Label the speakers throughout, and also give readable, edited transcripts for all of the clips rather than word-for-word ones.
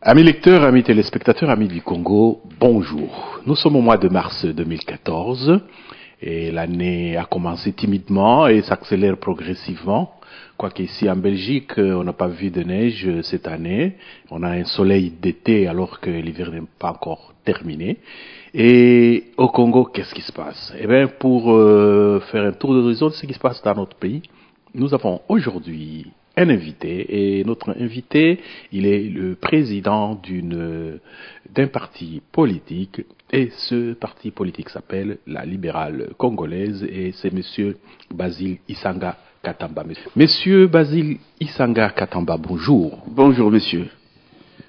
Speaker 1: Amis lecteurs, amis téléspectateurs, amis du Congo, bonjour. Nous sommes au mois de mars 2014 et l'année a commencé timidement et s'accélère progressivement. Quoique ici en Belgique, on n'a pas vu de neige cette année. On a un soleil d'été alors que l'hiver n'est pas encore terminé. Et au Congo, qu'est-ce qui se passe? Eh bien, pour faire un tour d'horizon de ce qui se passe dans notre pays, nous avons aujourd'hui un invité, et notre invité, il est le président d'un parti politique, et ce parti politique s'appelle la Libérale Congolaise, et c'est Monsieur Basile Isanga Katamba. Monsieur Basile Isanga Katamba, bonjour.
Speaker 2: Bonjour, monsieur.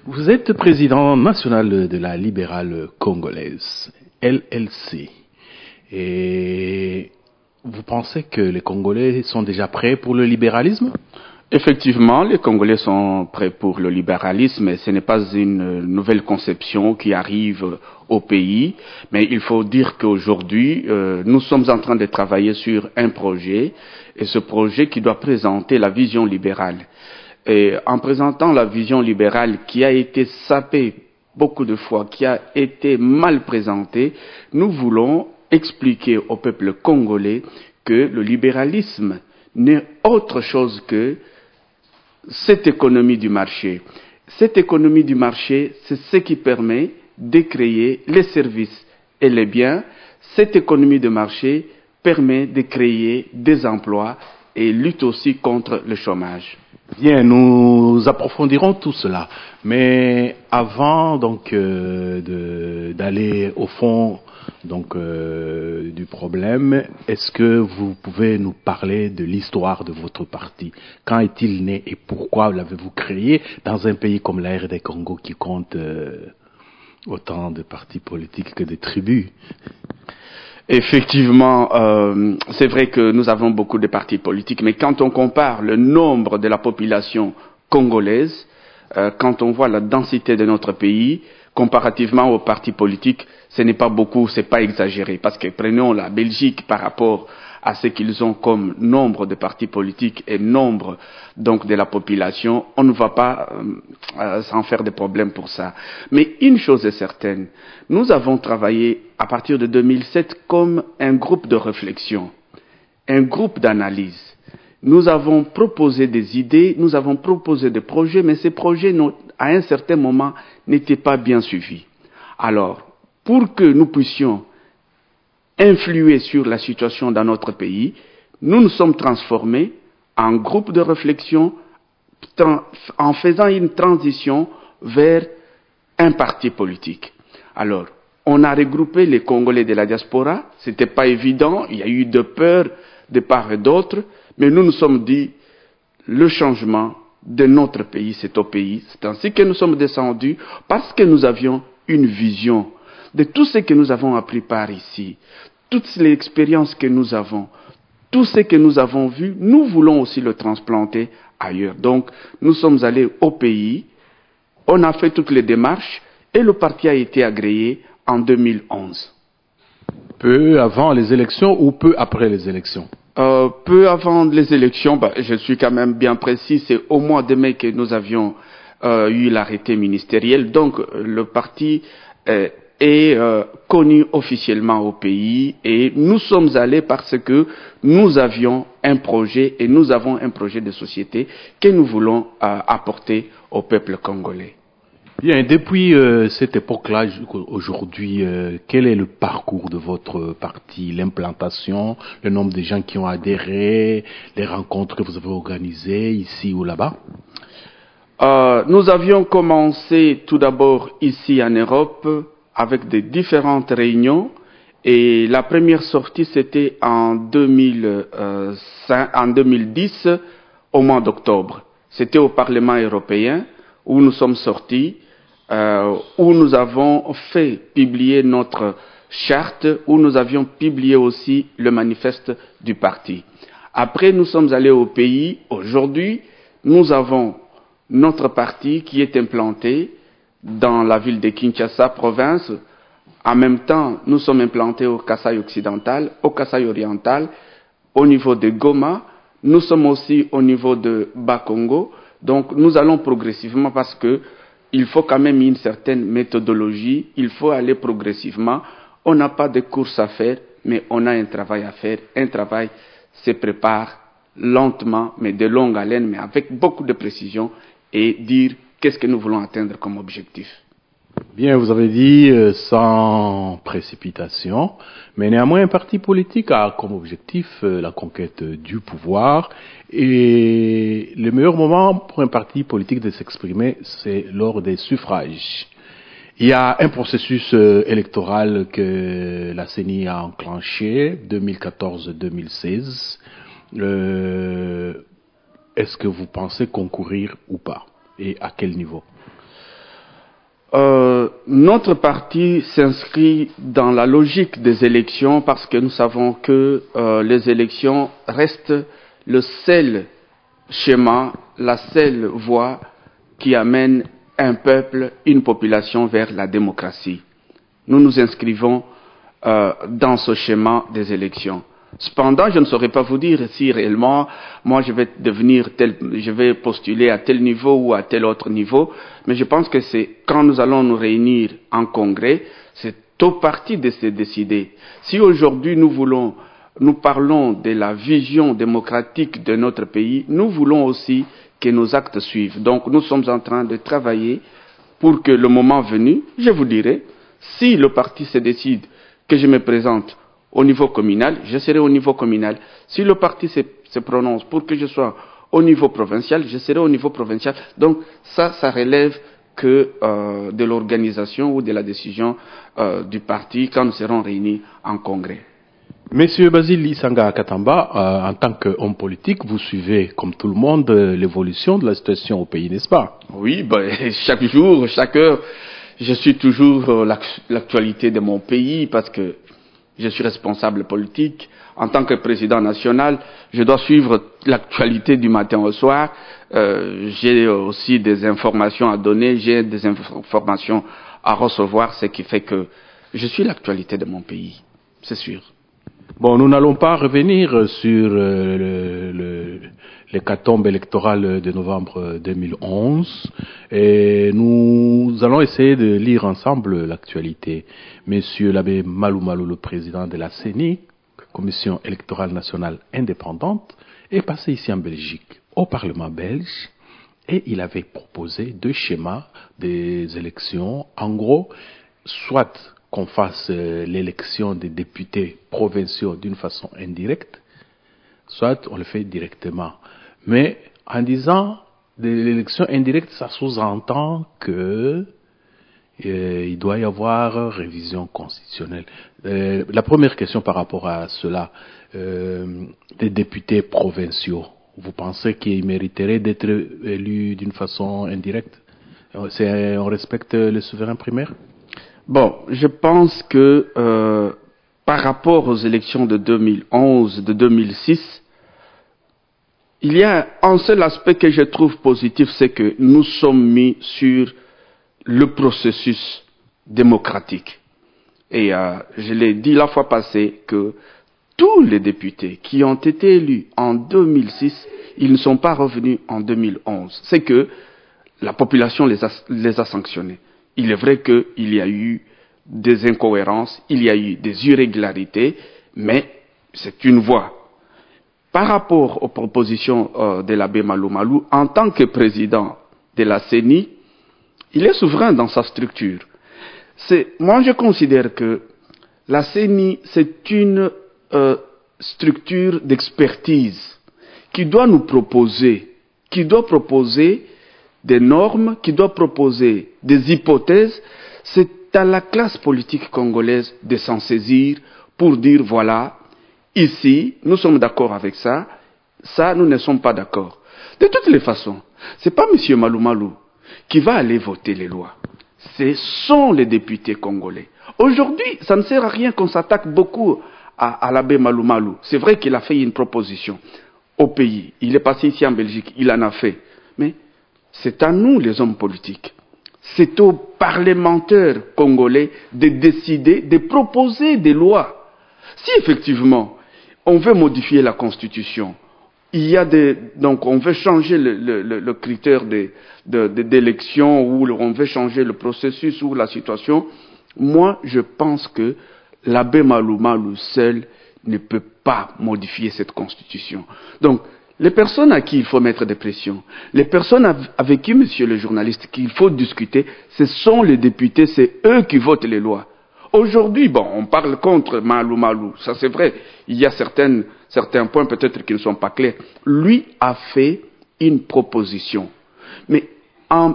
Speaker 1: Vous êtes président national de la Libérale Congolaise, LLC, et vous pensez que les Congolais sont déjà prêts pour le libéralisme?
Speaker 2: Effectivement, les Congolais sont prêts pour le libéralisme et ce n'est pas une nouvelle conception qui arrive au pays, mais il faut dire qu'aujourd'hui, nous sommes en train de travailler sur un projet et ce projet qui doit présenter la vision libérale. Et en présentant la vision libérale qui a été sapée beaucoup de fois, qui a été mal présentée, nous voulons expliquer au peuple congolais que le libéralisme n'est autre chose que cette économie du marché. Cette économie du marché, c'est ce qui permet de créer les services et les biens. Cette économie de marché permet de créer des emplois et lutte aussi contre le chômage.
Speaker 1: Bien, nous approfondirons tout cela. Mais avant donc d'aller au fond du problème, est-ce que vous pouvez nous parler de l'histoire de votre parti? Quand est-il né et pourquoi l'avez-vous créé dans un pays comme la RD Congo qui compte autant de partis politiques que de tribus?
Speaker 2: Effectivement, c'est vrai que nous avons beaucoup de partis politiques, mais quand on compare le nombre de la population congolaise, quand on voit la densité de notre pays, comparativement aux partis politiques, ce n'est pas beaucoup, c'est pas exagéré. Parce que prenons la Belgique par rapport à ce qu'ils ont comme nombre de partis politiques et nombre donc de la population, on ne va pas s'en faire des problèmes pour ça. Mais une chose est certaine, nous avons travaillé à partir de 2007 comme un groupe de réflexion, un groupe d'analyse. Nous avons proposé des idées, nous avons proposé des projets, mais ces projets, à un certain moment, n'étaient pas bien suivis. Alors, pour que nous puissions influer sur la situation dans notre pays, nous nous sommes transformés en groupe de réflexion en faisant une transition vers un parti politique. Alors, on a regroupé les Congolais de la diaspora, c'était pas évident, il y a eu de peur de part et d'autre, mais nous nous sommes dit, le changement de notre pays, c'est au pays. C'est ainsi que nous sommes descendus, parce que nous avions une vision de tout ce que nous avons appris par ici, toutes les expériences que nous avons, tout ce que nous avons vu, nous voulons aussi le transplanter ailleurs. Donc, nous sommes allés au pays, on a fait toutes les démarches, et le parti a été agréé en 2011.
Speaker 1: Peu avant les élections ou peu après les élections?
Speaker 2: Peu avant les élections, je suis quand même bien précis, c'est au mois de mai que nous avions eu l'arrêté ministériel. Donc le parti est connu officiellement au pays et nous sommes allés parce que nous avions un projet et nous avons un projet de société que nous voulons apporter au peuple congolais.
Speaker 1: Bien, depuis cette époque-là, aujourd'hui, quel est le parcours de votre parti, l'implantation, le nombre de gens qui ont adhéré, les rencontres que vous avez organisées ici ou là-bas?
Speaker 2: Nous avions commencé tout d'abord ici en Europe avec des différentes réunions et la première sortie c'était en 2010 au mois d'octobre. C'était au Parlement européen où nous sommes sortis. Où nous avons fait publier notre charte, où nous avions publié aussi le manifeste du parti. Après, nous sommes allés au pays. Aujourd'hui, nous avons notre parti qui est implanté dans la ville de Kinshasa, province. En même temps, nous sommes implantés au Kasaï occidental, au Kasaï oriental, au niveau de Goma. Nous sommes aussi au niveau de Bas-Congo. Donc, nous allons progressivement parce que il faut quand même une certaine méthodologie, il faut aller progressivement. On n'a pas de course à faire, mais on a un travail à faire. Un travail se prépare lentement, mais de longue haleine, mais avec beaucoup de précision, et dire qu'est-ce que nous voulons atteindre comme objectif.
Speaker 1: Bien, vous avez dit sans précipitation, mais néanmoins un parti politique a comme objectif la conquête du pouvoir, et le meilleur moment pour un parti politique de s'exprimer, c'est lors des suffrages. Il y a un processus électoral que la CENI a enclenché, 2014-2016. Est-ce que vous pensez concourir ou pas? Et à quel niveau?
Speaker 2: Notre parti s'inscrit dans la logique des élections parce que nous savons que les élections restent le seul schéma, la seule voie qui amène un peuple, une population vers la démocratie. Nous nous inscrivons dans ce schéma des élections. Cependant, je ne saurais pas vous dire si réellement, moi je vais postuler à tel niveau ou à tel autre niveau, mais je pense que c'est quand nous allons nous réunir en congrès, c'est au parti de se décider. Si aujourd'hui nous parlons de la vision démocratique de notre pays, nous voulons aussi que nos actes suivent. Donc nous sommes en train de travailler pour que le moment venu, je vous dirai, si le parti se décide que je me présente au niveau communal, je serai au niveau communal. Si le parti se prononce pour que je sois au niveau provincial, je serai au niveau provincial. Donc ça relève que de l'organisation ou de la décision du parti quand nous serons réunis en congrès.
Speaker 1: Monsieur Basile Isanga Katamba, en tant qu'homme politique, vous suivez, comme tout le monde, l'évolution de la situation au pays, n'est-ce pas?
Speaker 2: Oui, chaque jour, chaque heure, je suis toujours l'actualité de mon pays parce que je suis responsable politique. En tant que président national, je dois suivre l'actualité du matin au soir. J'ai aussi des informations à donner, j'ai des informations à recevoir, ce qui fait que je suis l'actualité de mon pays, c'est sûr.
Speaker 1: Bon, nous n'allons pas revenir sur l'hécatombe électorale de novembre 2011 et nous allons essayer de lire ensemble l'actualité. Monsieur l'abbé Malou Malou, le président de la CENI, Commission électorale nationale indépendante, est passé ici en Belgique, au Parlement belge, et il avait proposé deux schémas des élections. En gros, soit qu'on fasse l'élection des députés provinciaux d'une façon indirecte, soit on le fait directement. Mais en disant de l'élection indirecte, ça sous-entend que il doit y avoir révision constitutionnelle. La première question par rapport à cela, des députés provinciaux, vous pensez qu'ils mériteraient d'être élus d'une façon indirecte? On respecte le souverain primaire?
Speaker 2: Bon, je pense que par rapport aux élections de 2011, de 2006, il y a un seul aspect que je trouve positif, c'est que nous sommes mis sur le processus démocratique. Et je l'ai dit la fois passée que tous les députés qui ont été élus en 2006, ils ne sont pas revenus en 2011. C'est que la population les a sanctionnés. Il est vrai qu'il y a eu des incohérences, il y a eu des irrégularités, mais c'est une voie. Par rapport aux propositions de l'abbé Malou Malou, en tant que président de la CENI, il est souverain dans sa structure. Moi, je considère que la CENI, c'est une structure d'expertise qui doit nous proposer, qui doit proposer des normes, qui doit proposer des hypothèses. C'est à la classe politique congolaise de s'en saisir pour dire voilà, ici, nous sommes d'accord avec ça, ça, nous ne sommes pas d'accord. De toutes les façons, c'est pas M. Malou Malou qui va aller voter les lois. Ce sont les députés congolais. Aujourd'hui, ça ne sert à rien qu'on s'attaque beaucoup à l'abbé Malou Malou. C'est vrai qu'il a fait une proposition au pays. Il est passé ici en Belgique, il en a fait. Mais c'est à nous, les hommes politiques. C'est aux parlementaires congolais de décider, de proposer des lois. Si effectivement, on veut modifier la Constitution, il y a donc on veut changer le critère d'élection, ou on veut changer le processus ou la situation. Moi, je pense que l'abbé Malou Malou seul ne peut pas modifier cette constitution. Donc, les personnes à qui il faut mettre des pressions, les personnes avec qui, monsieur le journaliste, qu'il faut discuter, ce sont les députés, c'est eux qui votent les lois. Aujourd'hui, bon, on parle contre Malou Malou, ça c'est vrai, il y a certains points peut-être qui ne sont pas clairs. Lui a fait une proposition, mais en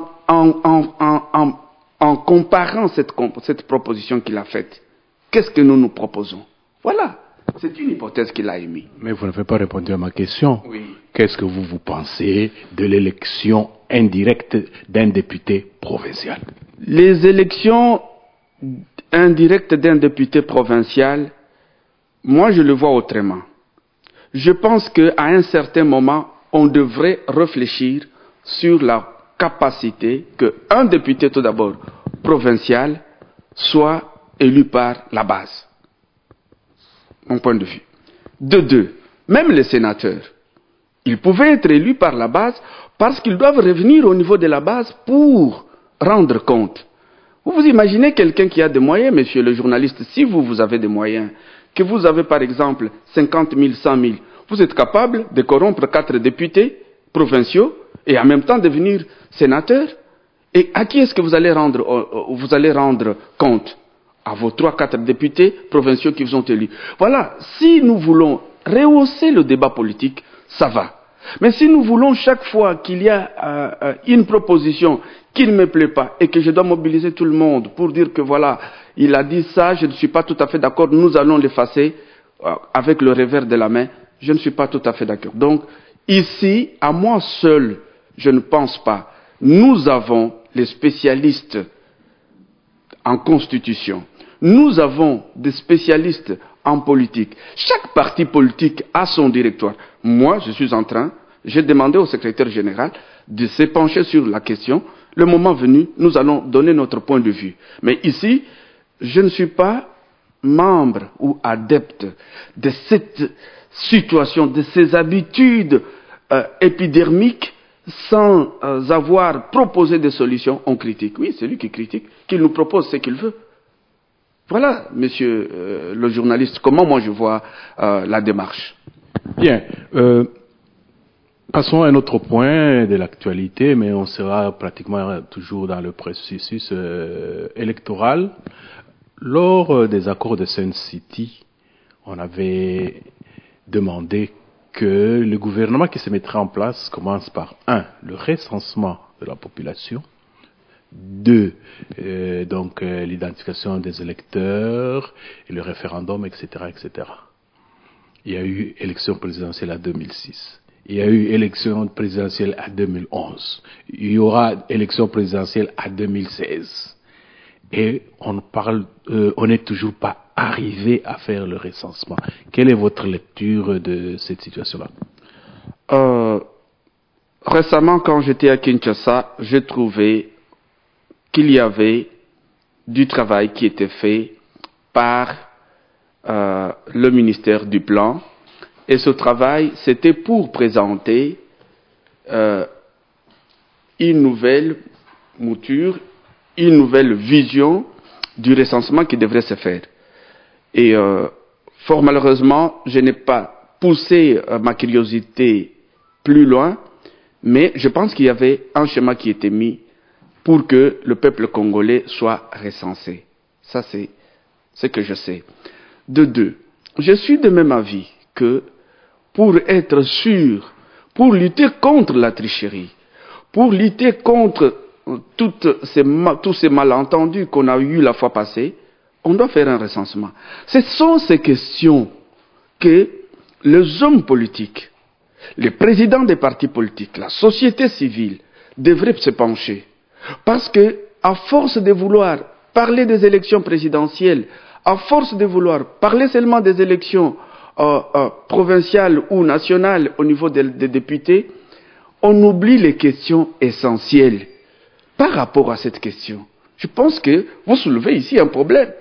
Speaker 2: comparant cette proposition qu'il a faite, qu'est-ce que nous proposons? Voilà. C'est une hypothèse qu'il a émise.
Speaker 1: Mais vous n'avez pas répondu à ma question.
Speaker 2: Oui.
Speaker 1: Qu'est-ce que vous pensez de l'élection indirecte d'un député provincial?
Speaker 2: Les élections indirectes d'un député provincial, moi je le vois autrement. Je pense qu'à un certain moment, on devrait réfléchir sur la capacité qu'un député, tout d'abord, provincial, soit élu par la base. Mon point de vue. De deux, même les sénateurs, ils pouvaient être élus par la base parce qu'ils doivent revenir au niveau de la base pour rendre compte. Vous vous imaginez quelqu'un qui a des moyens, monsieur le journaliste, si vous avez des moyens, que vous avez par exemple 50 000, 100 000, vous êtes capable de corrompre 4 députés provinciaux et en même temps devenir sénateur? Et à qui est-ce que vous allez rendre compte? À vos 3-4 députés provinciaux qui vous ont élus. Voilà, si nous voulons rehausser le débat politique, ça va. Mais si nous voulons chaque fois qu'il y a une proposition qui ne me plaît pas et que je dois mobiliser tout le monde pour dire que voilà, il a dit ça, je ne suis pas tout à fait d'accord, nous allons l'effacer avec le revers de la main, je ne suis pas tout à fait d'accord. Donc, ici, à moi seul, je ne pense pas. Nous avons les spécialistes en constitution. Nous avons des spécialistes en politique. Chaque parti politique a son directoire. Moi, je suis en train, j'ai demandé au secrétaire général de se pencher sur la question. Le moment venu, nous allons donner notre point de vue. Mais ici, je ne suis pas membre ou adepte de cette situation, de ces habitudes épidermiques sans avoir proposé des solutions. On critique. Oui, c'est lui qui critique, qu'il nous propose ce qu'il veut. Voilà, monsieur le journaliste, comment moi je vois la démarche.
Speaker 1: Bien. Passons à un autre point de l'actualité, mais on sera pratiquement toujours dans le processus électoral. Lors des accords de Sun City, on avait demandé que le gouvernement qui se mettrait en place commence par 1. Le recensement de la population. 2. L'identification des électeurs et le référendum, etc., etc. Il y a eu élection présidentielle en 2006. Il y a eu élection présidentielle en 2011. Il y aura élection présidentielle en 2016. Et on n'est toujours pas arrivé à faire le recensement. Quelle est votre lecture de cette situation-là?
Speaker 2: Récemment, quand j'étais à Kinshasa, j'ai trouvé qu'il y avait du travail qui était fait par le ministère du Plan. Et ce travail, c'était pour présenter une nouvelle mouture, une nouvelle vision du recensement qui devrait se faire. Et fort malheureusement, je n'ai pas poussé ma curiosité plus loin, mais je pense qu'il y avait un schéma qui était mis pour que le peuple congolais soit recensé. Ça, c'est ce que je sais. De deux, je suis de même avis que pour être sûr, pour lutter contre la tricherie, pour lutter contre tous ces malentendus qu'on a eus la fois passée, on doit faire un recensement. Ce sont ces questions que les hommes politiques, les présidents des partis politiques, la société civile devraient se pencher. Parce que, à force de vouloir parler des élections présidentielles, à force de vouloir parler seulement des élections provinciales ou nationales au niveau des députés, on oublie les questions essentielles par rapport à cette question. Je pense que vous soulevez ici un problème,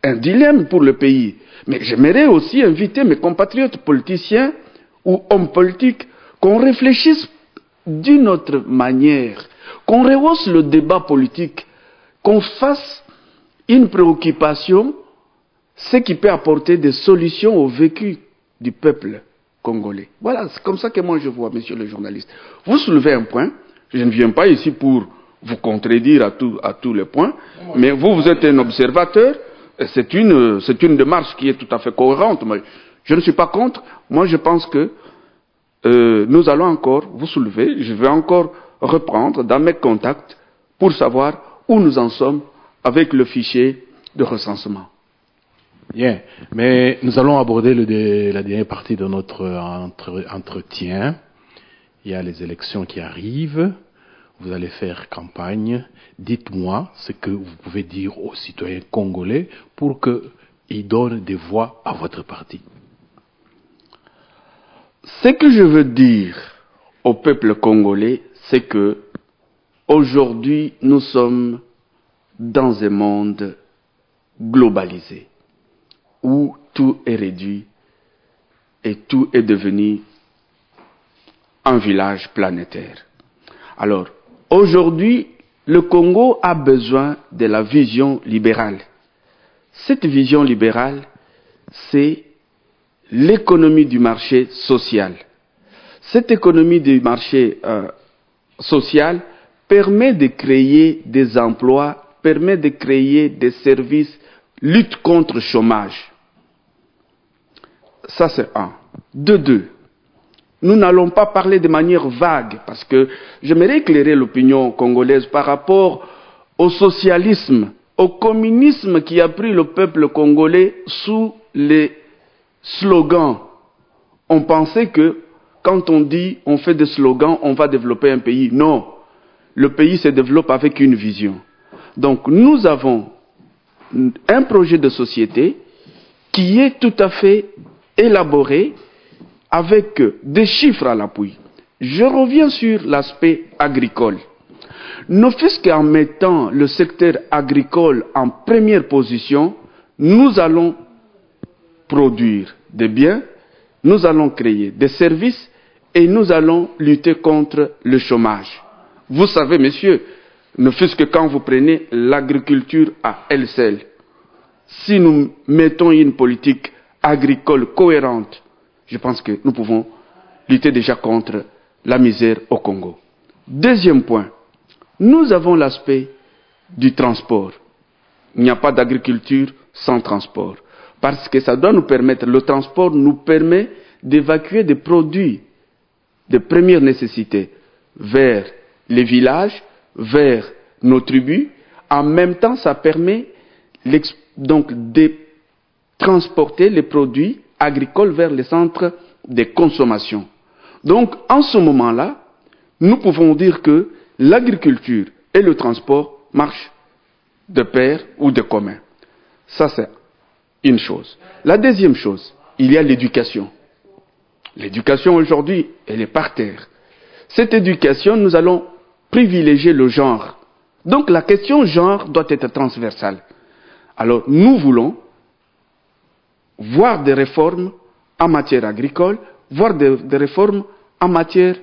Speaker 2: un dilemme pour le pays. Mais j'aimerais aussi inviter mes compatriotes politiciens ou hommes politiques, qu'on réfléchisse d'une autre manière, qu'on rehausse le débat politique, qu'on fasse une préoccupation, ce qui peut apporter des solutions au vécu du peuple congolais. Voilà, c'est comme ça que moi je vois, monsieur le journaliste. Vous soulevez un point, je ne viens pas ici pour vous contredire à tous les points, mais vous êtes un observateur, et c'est une démarche qui est tout à fait cohérente. Mais je ne suis pas contre, moi je pense que nous allons encore vous soulever, je vais encore reprendre dans mes contacts pour savoir où nous en sommes avec le fichier de recensement.
Speaker 1: Bien, mais nous allons aborder la dernière partie de notre entretien. Il y a les élections qui arrivent, vous allez faire campagne. Dites-moi ce que vous pouvez dire aux citoyens congolais pour qu'ils donnent des voix à votre parti.
Speaker 2: Ce que je veux dire au peuple congolais, c'est que aujourd'hui nous sommes dans un monde globalisé, où tout est réduit et tout est devenu un village planétaire. Alors, aujourd'hui, le Congo a besoin de la vision libérale. Cette vision libérale, c'est l'économie du marché social. Cette économie du marché social permet de créer des emplois, permet de créer des services, lutte contre le chômage. Ça, c'est un. De deux, nous n'allons pas parler de manière vague, parce que j'aimerais éclairer l'opinion congolaise par rapport au socialisme, au communisme qui a pris le peuple congolais sous les slogans. On pensait que quand on dit on fait des slogans, on va développer un pays. Non, le pays se développe avec une vision. Donc nous avons un projet de société qui est tout à fait élaboré avec des chiffres à l'appui. Je reviens sur l'aspect agricole. Ne fût-ce qu'en mettant le secteur agricole en première position, nous allons produire des biens, nous allons créer des services et nous allons lutter contre le chômage. Vous savez, messieurs, ne fût-ce que quand vous prenez l'agriculture à elle seule, si nous mettons une politique agricole cohérente, je pense que nous pouvons lutter déjà contre la misère au Congo. Deuxième point, nous avons l'aspect du transport. Il n'y a pas d'agriculture sans transport. Parce que ça doit nous permettre, le transport nous permet d'évacuer des produits de première nécessité vers les villages, vers nos tribus. En même temps, ça permet donc de transporter les produits agricoles vers les centres de consommation. Donc, en ce moment-là, nous pouvons dire que l'agriculture et le transport marchent de pair ou de commun. Ça, c'est une chose. La deuxième chose, il y a l'éducation. L'éducation aujourd'hui, elle est par terre. Cette éducation, nous allons privilégier le genre. Donc la question genre doit être transversale. Alors nous voulons voir des réformes en matière agricole, voir des réformes en matière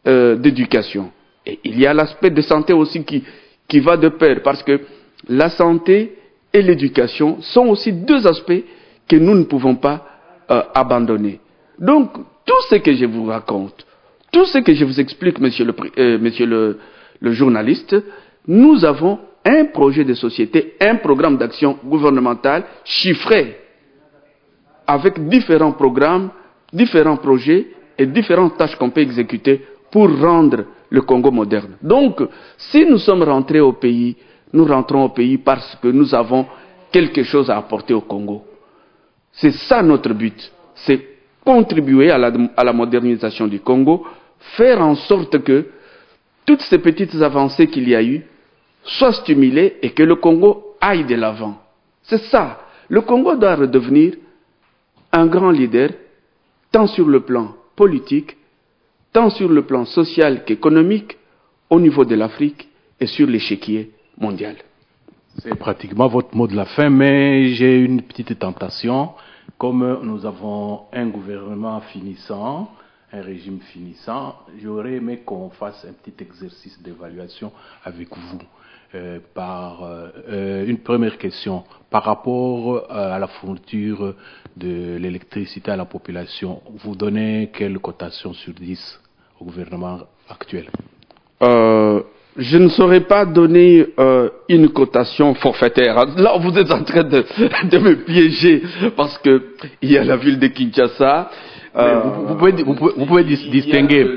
Speaker 2: d'éducation. Et il y a l'aspect de santé aussi qui va de pair, parce que la santé et l'éducation sont aussi deux aspects que nous ne pouvons pas abandonner. Donc, tout ce que je vous raconte, tout ce que je vous explique, monsieur le journaliste, nous avons un projet de société, un programme d'action gouvernemental chiffré, avec différents programmes, différents projets et différentes tâches qu'on peut exécuter pour rendre le Congo moderne. Donc, si nous sommes rentrés au pays, nous rentrons au pays parce que nous avons quelque chose à apporter au Congo. C'est ça notre but. C'est contribuer à la modernisation du Congo, faire en sorte que toutes ces petites avancées qu'il y a eu soient stimulées et que le Congo aille de l'avant. C'est ça. Le Congo doit redevenir un grand leader, tant sur le plan politique, tant sur le plan social qu'économique, au niveau de l'Afrique et sur l'échiquier mondial.
Speaker 1: C'est pratiquement votre mot de la fin, mais j'ai une petite tentation. Comme nous avons un gouvernement finissant, un régime finissant, j'aurais aimé qu'on fasse un petit exercice d'évaluation avec vous. Une première question, par rapport à la fourniture de l'électricité à la population, vous donnez quelle cotation sur 10 au gouvernement actuel?
Speaker 2: Je ne saurais pas donner une cotation forfaitaire. Là, vous êtes en train de me piéger parce que il y a la ville de Kinshasa.
Speaker 1: Vous pouvez distinguer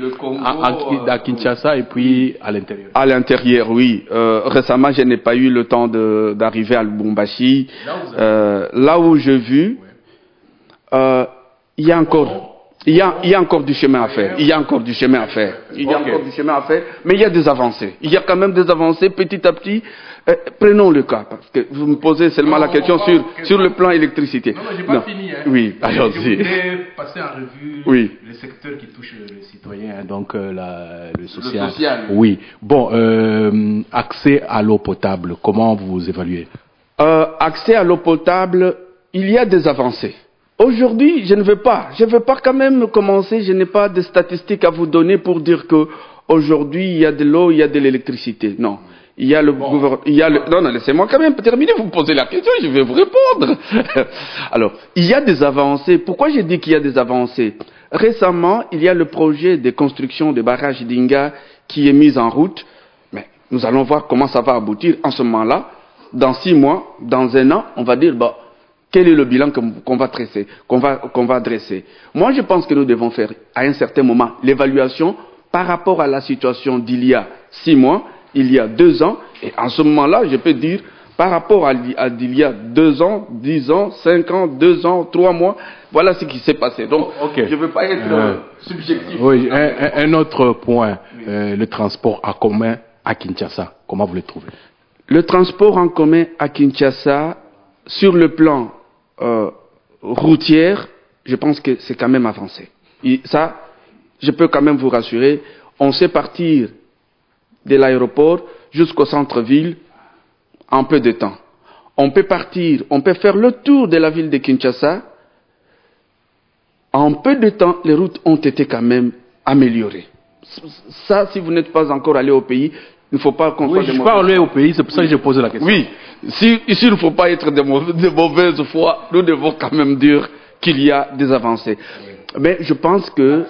Speaker 1: à Kinshasa et puis à l'intérieur.
Speaker 2: À l'intérieur, oui. Récemment, je n'ai pas eu le temps d'arriver à Lubumbashi. Là où j'ai vu, il y a encore du chemin à faire. Il y a encore du chemin à faire. Il y a encore du chemin à faire. Mais il y a des avancées. Il y a quand même des avancées petit à petit. Prenons le cas, parce que vous me posez seulement la question sur le plan électricité.
Speaker 1: Non, j'ai pas fini. Hein.
Speaker 2: Oui, alors
Speaker 1: je voudrais passer en revue les secteurs qui touchent les citoyens, donc le social.
Speaker 2: Le social.
Speaker 1: Oui. Bon, accès à l'eau potable, comment vous évaluez?
Speaker 2: Accès à l'eau potable, il y a des avancées. Aujourd'hui, je ne veux pas quand même commencer, je n'ai pas de statistiques à vous donner pour dire que aujourd'hui il y a de l'eau, il y a de l'électricité. Non. Il y a le gouvernement, non, laissez-moi quand même terminer, vous me posez la question, je vais vous répondre. Alors, il y a des avancées. Pourquoi j'ai dit qu'il y a des avancées? Récemment, il y a le projet de construction de barrage d'Inga qui est mis en route. Mais nous allons voir comment ça va aboutir en ce moment-là. Dans 6 mois, dans 1 an, on va dire, bah, quel est le bilan qu'on va dresser? Moi, je pense que nous devons faire, à un certain moment, l'évaluation par rapport à la situation d'il y a 6 mois, il y a 2 ans, et en ce moment-là, je peux dire, par rapport à d'il y a 2 ans, 10 ans, 5 ans, 2 ans, 3 mois, voilà ce qui s'est passé. Donc, je ne veux pas être subjectif.
Speaker 1: Oui, un autre point, le transport en commun à Kinshasa, comment vous le trouvez?
Speaker 2: Le transport en commun à Kinshasa, sur le plan routier, je pense que c'est quand même avancé. Et ça, je peux quand même vous rassurer, on sait partir de l'aéroport jusqu'au centre-ville en peu de temps. On peut partir, on peut faire le tour de la ville de Kinshasa. En peu de temps, les routes ont été quand même améliorées. Ça, si vous n'êtes pas encore allé au pays, il ne faut pas qu'on soit
Speaker 1: je suis pas allé au pays, c'est pour ça que je pose la question.
Speaker 2: Oui, ici il ne faut pas être de mauvaise foi, nous devons quand même dire qu'il y a des avancées. Mais je pense que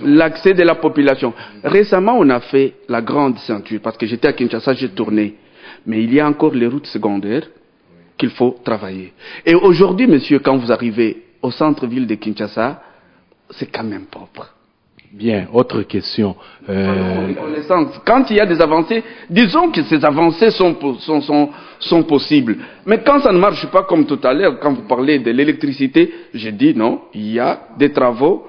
Speaker 2: l'accès de la population. Récemment, on a fait la grande ceinture, parce que j'étais à Kinshasa, j'ai tourné. Mais il y a encore les routes secondaires qu'il faut travailler. Et aujourd'hui, monsieur, quand vous arrivez au centre-ville de Kinshasa, c'est quand même propre.
Speaker 1: Bien, autre question.
Speaker 2: Quand il y a des avancées, disons que ces avancées sont possibles. Mais quand ça ne marche pas comme tout à l'heure, quand vous parlez de l'électricité, j'ai dit non, il y a des travaux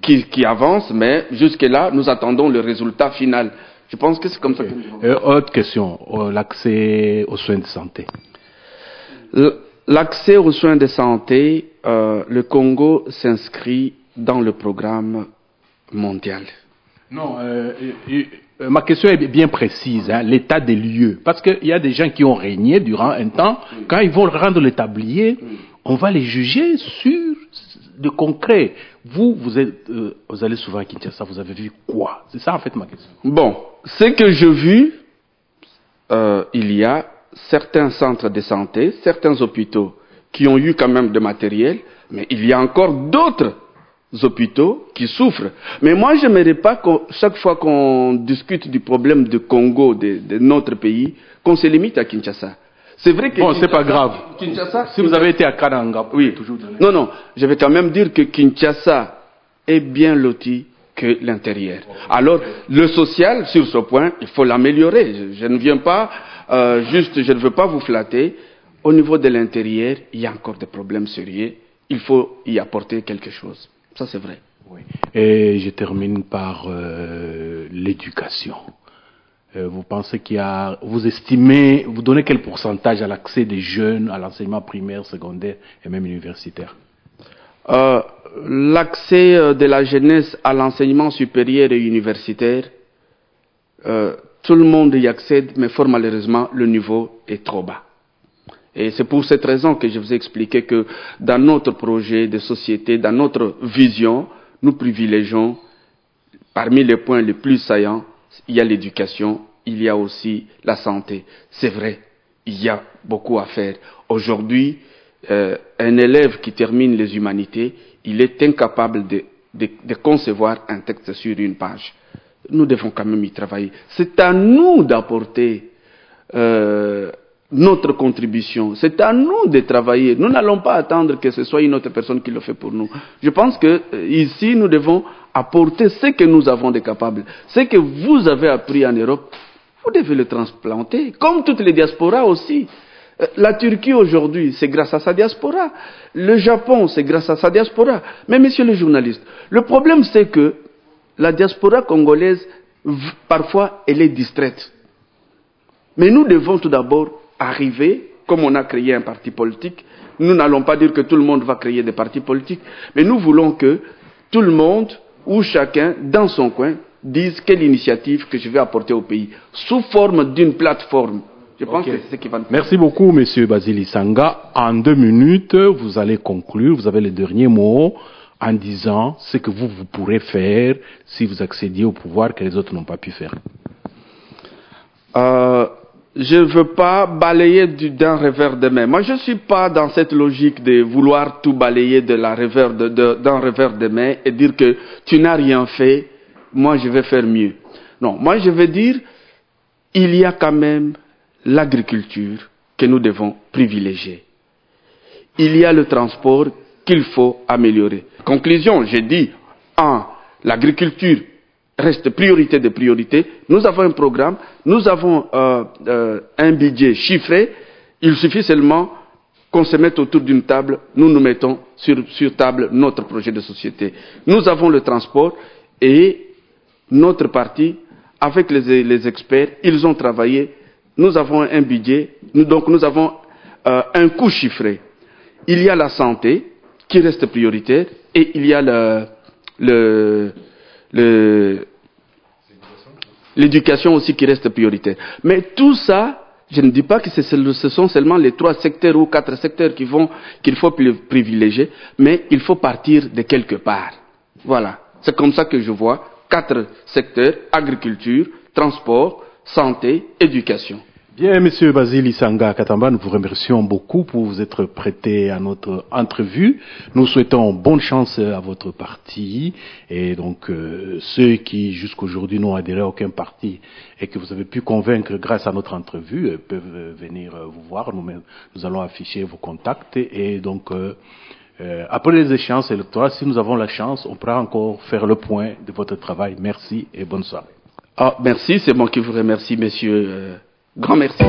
Speaker 2: qui avancent, mais jusque-là, nous attendons le résultat final. Je pense que c'est comme ça.
Speaker 1: Autre question, l'accès aux soins de santé.
Speaker 2: L'accès aux soins de santé, le Congo s'inscrit dans le programme mondial.
Speaker 1: Non, ma question est bien précise, hein, l'état des lieux. Parce qu'il y a des gens qui ont régné durant un temps, quand ils vont rendre le tablier, on va les juger sur de concret. Vous allez souvent à Kinshasa, vous avez vu quoi? C'est ça en fait ma question.
Speaker 2: Bon, ce que j'ai vu, il y a certains centres de santé, certains hôpitaux qui ont eu quand même de matériel, mais il y a encore d'autres hôpitaux qui souffrent. Mais moi, je n'aimerais pas que chaque fois qu'on discute du problème du Congo, de notre pays, qu'on se limite à Kinshasa. C'est vrai que
Speaker 1: bon, c'est pas grave.
Speaker 2: Kinshasa,
Speaker 1: si vous avez été à Kananga,
Speaker 2: oui, toujours donner. Non, je vais quand même dire que Kinshasa est bien loti que l'intérieur. Alors, le social, sur ce point, il faut l'améliorer. Je ne viens pas je ne veux pas vous flatter. Au niveau de l'intérieur, il y a encore des problèmes sérieux. Il faut y apporter quelque chose. Ça, c'est vrai.
Speaker 1: Oui. Et je termine par l'éducation. Vous pensez vous estimez, vous donnez quel pourcentage à l'accès des jeunes à l'enseignement primaire, secondaire et même universitaire?
Speaker 2: L'accès de la jeunesse à l'enseignement supérieur et universitaire, tout le monde y accède, mais fort malheureusement, le niveau est trop bas. Et c'est pour cette raison que je vous ai expliqué que dans notre projet de société, dans notre vision, nous privilégions, parmi les points les plus saillants, il y a l'éducation, il y a aussi la santé. C'est vrai, il y a beaucoup à faire. Aujourd'hui, un élève qui termine les humanités, il est incapable de concevoir un texte sur une page. Nous devons quand même y travailler. C'est à nous d'apporter notre contribution. C'est à nous de travailler. Nous n'allons pas attendre que ce soit une autre personne qui le fait pour nous. Je pense que ici, nous devons apporter ce que nous avons de capable. Ce que vous avez appris en Europe, vous devez le transplanter, comme toutes les diasporas aussi. La Turquie aujourd'hui, c'est grâce à sa diaspora. Le Japon, c'est grâce à sa diaspora. Mais messieurs les journalistes, le problème c'est que la diaspora congolaise, parfois, elle est distraite. Mais nous devons tout d'abord arriver, comme on a créé un parti politique, nous n'allons pas dire que tout le monde va créer des partis politiques, mais nous voulons que tout le monde, ou chacun, dans son coin, dise quelle initiative que je vais apporter au pays, sous forme d'une plateforme. Je pense que c'est ce qui va nous faire.
Speaker 1: Merci beaucoup, Monsieur Basile Lisanga. En 2 minutes, vous allez conclure, vous avez les derniers mots en disant ce que vous pourrez faire si vous accédiez au pouvoir que les autres n'ont pas pu faire.
Speaker 2: Je ne veux pas balayer d'un revers de main. Moi, je ne suis pas dans cette logique de vouloir tout balayer d'un revers de main et dire que tu n'as rien fait, moi je vais faire mieux. Non, moi je veux dire, il y a quand même l'agriculture que nous devons privilégier. Il y a le transport qu'il faut améliorer. Conclusion, j'ai dit, l'agriculture reste priorité de priorité. Nous avons un programme, nous avons un budget chiffré. Il suffit seulement qu'on se mette autour d'une table, nous nous mettons sur table notre projet de société. Nous avons le transport et notre parti, avec les experts, ils ont travaillé. Nous avons un budget, donc nous avons un coût chiffré. Il y a la santé qui reste prioritaire et il y a l'éducation aussi qui reste prioritaire. Mais tout ça, je ne dis pas que ce sont seulement les 3 secteurs ou 4 secteurs qu'il faut privilégier, mais il faut partir de quelque part. Voilà. C'est comme ça que je vois 4 secteurs: agriculture, transport, santé, éducation.
Speaker 1: Bien, Monsieur Basile Lisanga Katamba, nous vous remercions beaucoup pour vous être prêté à notre entrevue. Nous souhaitons bonne chance à votre parti et donc ceux qui jusqu'aujourd'hui n'ont adhéré à aucun parti et que vous avez pu convaincre grâce à notre entrevue peuvent venir vous voir. Nous allons afficher vos contacts et donc après les échéances électorales, si nous avons la chance, on pourra encore faire le point de votre travail. Merci et bonne soirée.
Speaker 2: Merci, c'est moi qui vous remercie, messieurs. Grand merci.